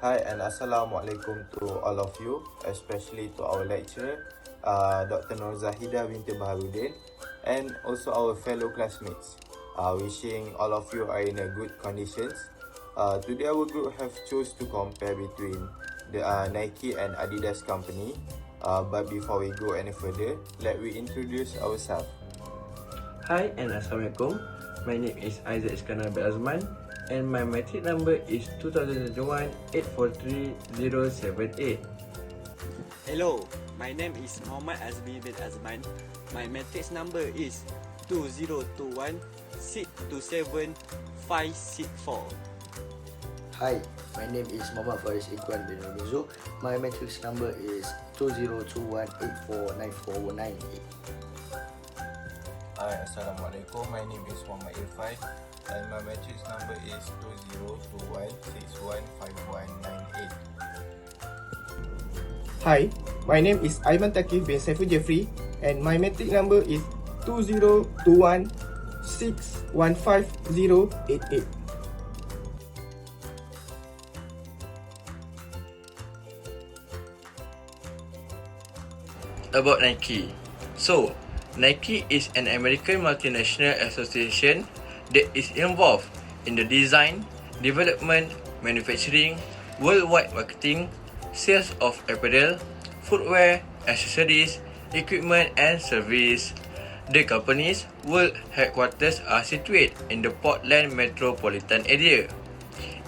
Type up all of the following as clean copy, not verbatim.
Hi and Assalamualaikum to all of you, especially to our lecturer, Dr. Nur Zahida binti Baharudin, and also our fellow classmates. Wishing all of you are in a good conditions. Today our group have chose to compare between the Nike and Adidas company. But before we go any further, let we introduce ourselves. Hi and Assalamualaikum. My name is Isaac Iskandar Azman and my matric number is 2021-843-078. Hello, my name is Muhammad Azmi bin Azman. My matrix number is 2021-627-564. Hi, my name is Muhammad Faris Iqbal bin Rumizu. My matrix number is 2021-849498. Hi, Assalamualaikum. My name is Muhammad Irfan and my matrix number is 2021615198. Hi, my name is Aiman Takif bin Saiful Jeffrey and my matric number is 2021-615088. About Nike. So, Nike is an American multinational association that is involved in the design, development, manufacturing, worldwide marketing, sales of apparel, footwear, accessories, equipment and service. The company's world headquarters are situated in the Portland metropolitan area.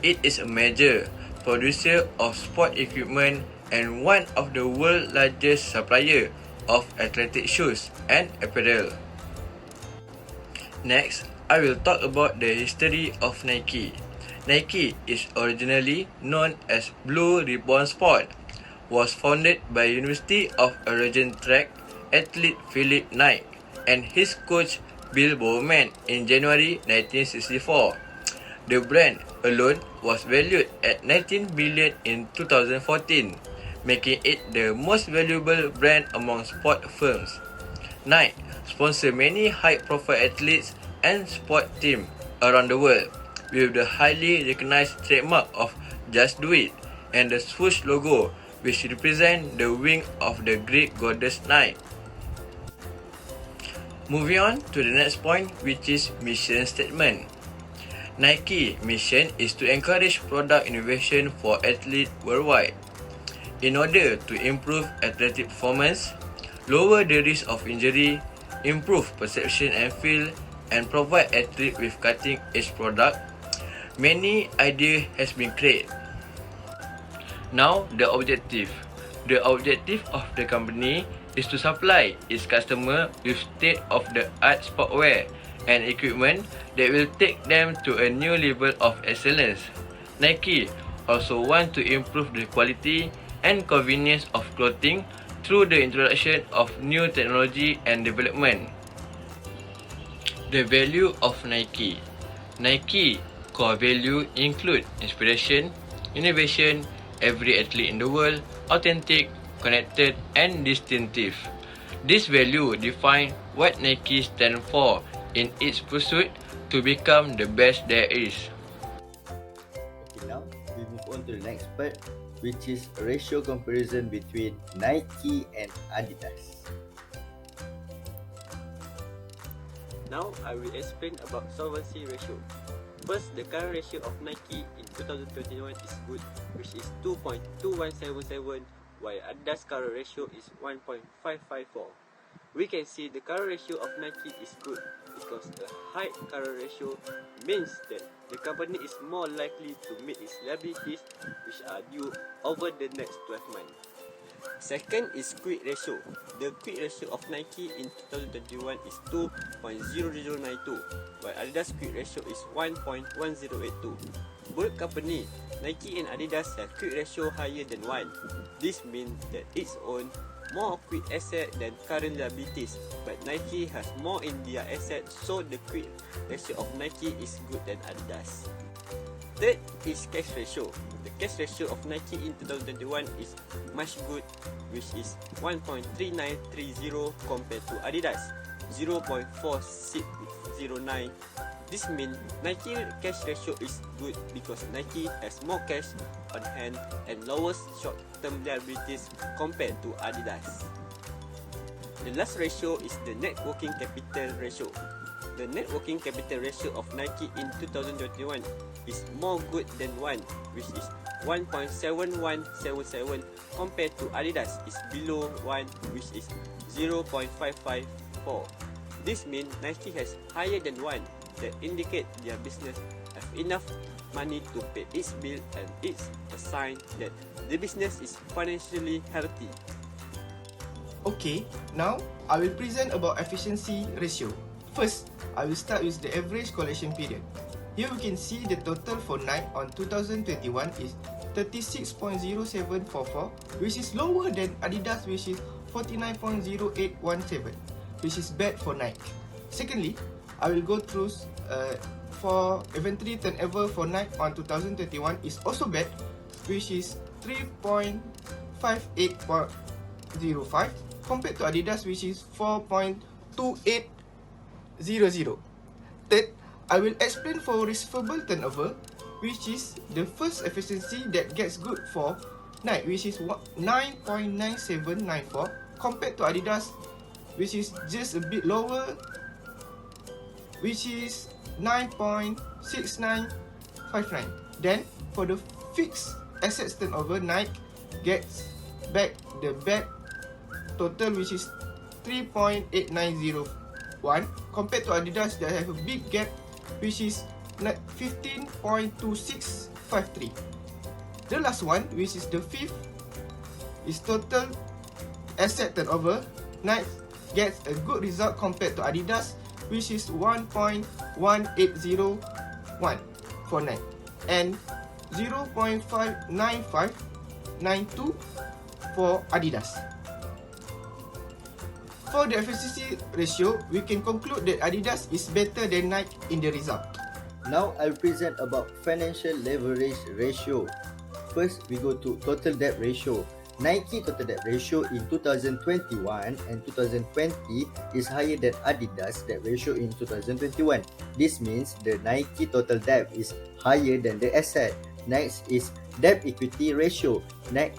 It is a major producer of sport equipment and one of the world's largest supplier of athletic shoes and apparel. Next, I will talk about the history of Nike. Nike is originally known as Blue Ribbon Sport, was founded by University of Oregon track athlete Philip Knight and his coach Bill Bowman in January 1964. The brand alone was valued at 19 billion in 2014, making it the most valuable brand among sport firms. Nike sponsors many high-profile athletes and sport teams around the world, with the highly recognized trademark of "Just Do It" and the swoosh logo, which represent the wing of the Greek goddess Nike. Moving on to the next point, which is mission statement. Nike mission is to encourage product innovation for athletes worldwide. In order to improve athletic performance, lower the risk of injury, improve perception and feel, and provide athletes with cutting-edge product, many ideas has been created. Now, the objective. The objective of the company is to supply its customer with state-of-the-art sportswear and equipment that will take them to a new level of excellence. Nike also want to improve the quality and convenience of clothing through the introduction of new technology and development. The value of Nike. Nike core value include inspiration, innovation, every athlete in the world, authentic, connected, and distinctive. This value define what Nike stand for in its pursuit to become the best there is. Okay, now we move on to the next part, which is a ratio comparison between Nike and Adidas. Now I will explain about solvency ratio. First, the current ratio of Nike in 2021 is good, which is 2.2177, while Adidas current ratio is 1.554. We can see the current ratio of Nike is good because the high current ratio means that the company is more likely to meet its liabilities which are due over the next 12 months. Second is quick ratio. The quick ratio of Nike in 2021 is 2.0092, while Adidas quick ratio is 1.1082. Both company, Nike and Adidas, have quick ratio higher than 1. This means that it owns more quick asset than current liabilities, but Nike has more in their asset, so the quick ratio of Nike is good than Adidas. Third is cash ratio. The cash ratio of Nike in 2021 is much good, which is 1.3930 compared to Adidas 0.4609 This means Nike cash ratio is good because Nike has more cash on hand and lowers short-term liabilities compared to Adidas. The last ratio is the net working capital ratio. The net working capital ratio of Nike in 2021 is more good than 1, which is 1.7177 compared to Adidas is below 1, which is 0.554. This means Nike has higher than 1, that indicate their business have enough money to pay its bill, and it's a sign that the business is financially healthy. Okay, now I will present about efficiency ratio. First, I will start with the average collection period. Here we can see the total for Nike on 2021 is 36.0744, which is lower than Adidas, which is 49.0817, which is bad for Nike. Secondly, I will go through for inventory turnover for Nike on 2021 is also bad, which is 3.58.05 compared to Adidas, which is 4.2800. Third, I will explain for receivable turnover, which is the first efficiency that gets good for Nike, which is 9.9794 compared to Adidas, which is just a bit lower, which is 9.6959. Then for the fixed assets turnover, Nike gets back the bad total, which is 3.8901 compared to Adidas that have a big gap, which is 15.2653. The last one, which is the fifth, is total asset turnover. Nike gets a good result compared to Adidas, which is 1.1801 for Nike and 0.59592 for Adidas. For the efficiency ratio, we can conclude that Adidas is better than Nike in the result. Now I'll present about financial leverage ratio. First, we go to total debt ratio. Nike total debt ratio in 2021 and 2020 is higher than Adidas debt ratio in 2021. This means the Nike total debt is higher than the asset. Next is debt equity ratio. Nike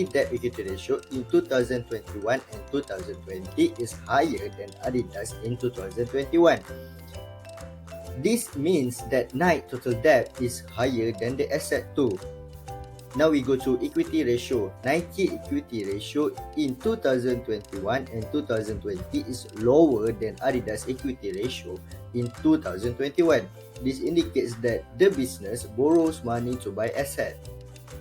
debt equity ratio in 2021 and 2020 is higher than Adidas in 2021. This means that Nike total debt is higher than the asset too. Now we go to equity ratio. Nike equity ratio in 2021 and 2020 is lower than Adidas equity ratio in 2021. This indicates that the business borrows money to buy asset.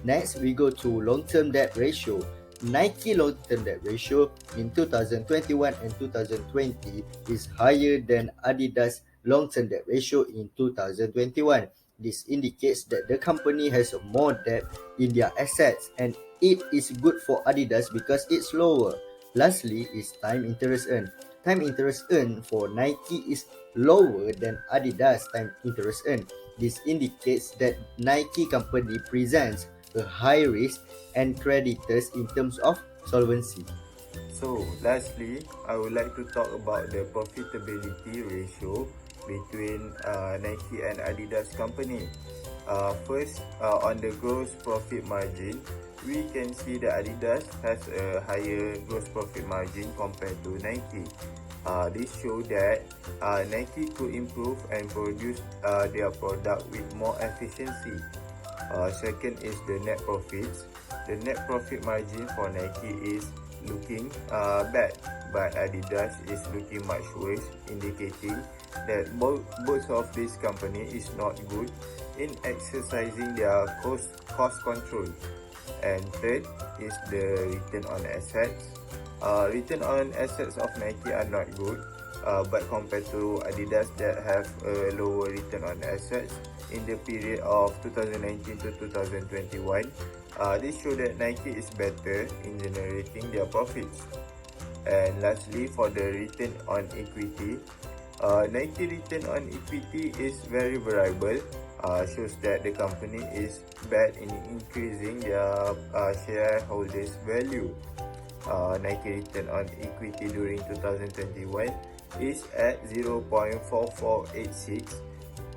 Next, we go to long-term debt ratio. Nike long-term debt ratio in 2021 and 2020 is higher than Adidas long-term debt ratio in 2021. This indicates that the company has more debt in their assets, and it is good for Adidas because it's lower. Lastly is time interest earned. Time interest earned for Nike is lower than Adidas time interest earned. This indicates that Nike company presents a high risk and creditors in terms of solvency. So, lastly, I would like to talk about the profitability ratio between Nike and Adidas company. First, on the gross profit margin, we can see that Adidas has a higher gross profit margin compared to Nike. This shows that Nike could improve and produce their product with more efficiency. Second is the net profits. The net profit margin for Nike is looking bad, but Adidas is looking much worse, indicating that both of these companies is not good in exercising their cost control. And third is the return on assets. Return on assets of Nike are not good, but compared to Adidas that have a lower return on assets in the period of 2019 to 2021, this shows that Nike is better in generating their profits. And lastly, for the return on equity, Nike return on equity is very variable, shows that the company is bad in increasing their shareholders' value. Nike return on equity during 2021 is at 0.4486.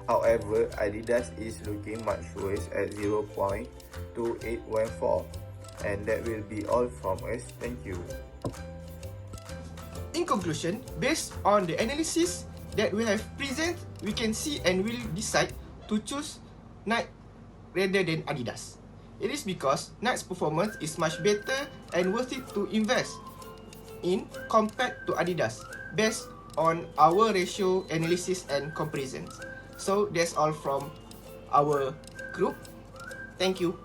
However, Adidas is looking much worse at 0.2814. And that will be all from us. Thank you. In conclusion, based on the analysis that we have present, we can see and will decide to choose Nike rather than Adidas. It is because Nike's performance is much better and worth it to invest in compared to Adidas based on our ratio analysis and comparisons. So that's all from our group. Thank you.